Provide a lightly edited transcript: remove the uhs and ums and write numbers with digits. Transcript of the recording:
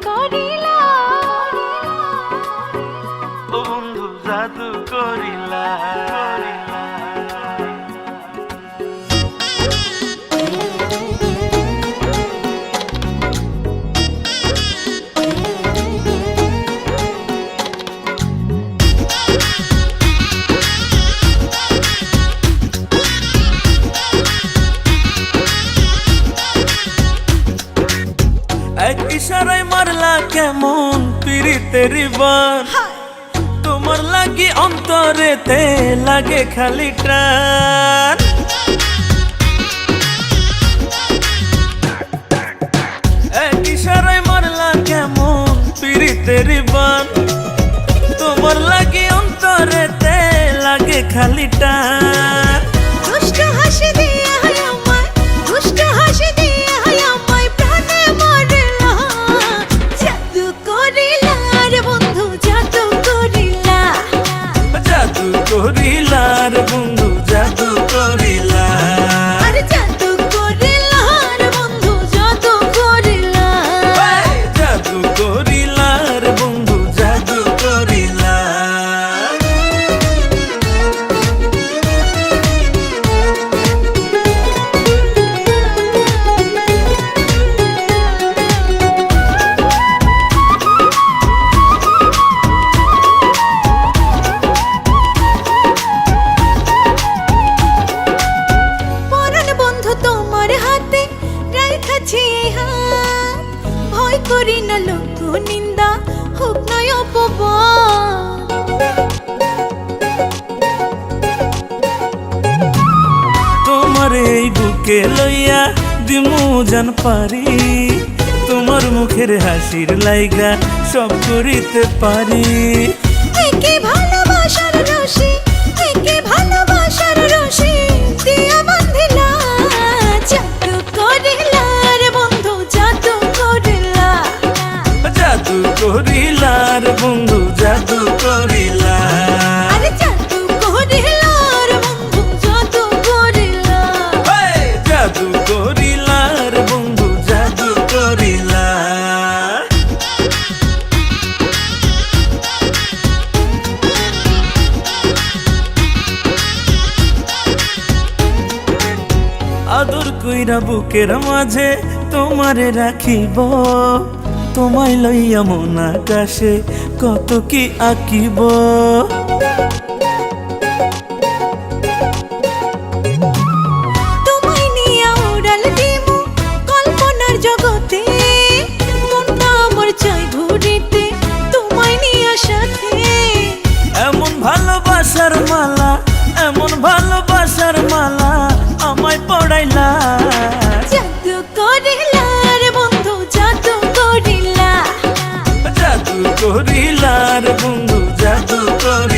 করিলা ও বন্ধু জাদু করিলা এক ইশারায় মারলা কেমন পিরিতের বান তোমার লাগি অন্তরেতে লাগে খালি টান এক ইশারায় মারলা কেমন পিরিতের বান তোমার লাগি অন্তরেতে লাগে খালি টান দুষ্ট হাসি দিয়া আমায় দুষ্ট হাসি দিয়া আমায় প্রাণে মারলা জাদু করিলা রে বন্ধু জাদু করিলা জাদু করিলা রে বন্ধু জাদু করিলা আরে জাদু করিলা রে বন্ধু জাদু করিলা জাদু করিলা রে বন্ধু জাদু করিলা পরাণ বন্ধু তোমার হাতে রাখাছি হাত ভয় করি না লোক নিন্দা হোক নয় অপবাদ তোমার এই বুকে লইয়া দিমু জান পারি তোমার মুখের হাসির লাইগা সব করিতে পারি একে ভালোবাসার রশি একে ভালোবাসার রশি দিয়া বাঁধিলা জাদু করিলা রে বন্ধু জাদু করিলা জাদু করিলা রে বন্ধু জাদু করিলা আরে জাদু করিলা রে বন্ধু জাদু করিলা জাদু করিলা রে বন্ধু জাদু করিলা আদর কইরা বুকের মাঝে তোমারে রাখিব তোমায় লইয়া মন আকাশে কত কি আঁকিব তোমায় নিয়া উড়াল দিমু কল্পনার জগতে মনটা আমার চাই ঘুরিতে তোমায় নিয়া সাথে এমন ভালোবাসার মালা এমন ভালোবাসার মালা আমায় পড়াইলা জাদু করিলা রে বন্ধু জাদু করিলা জাদু করিলা রে বন্ধু জাদু করিলা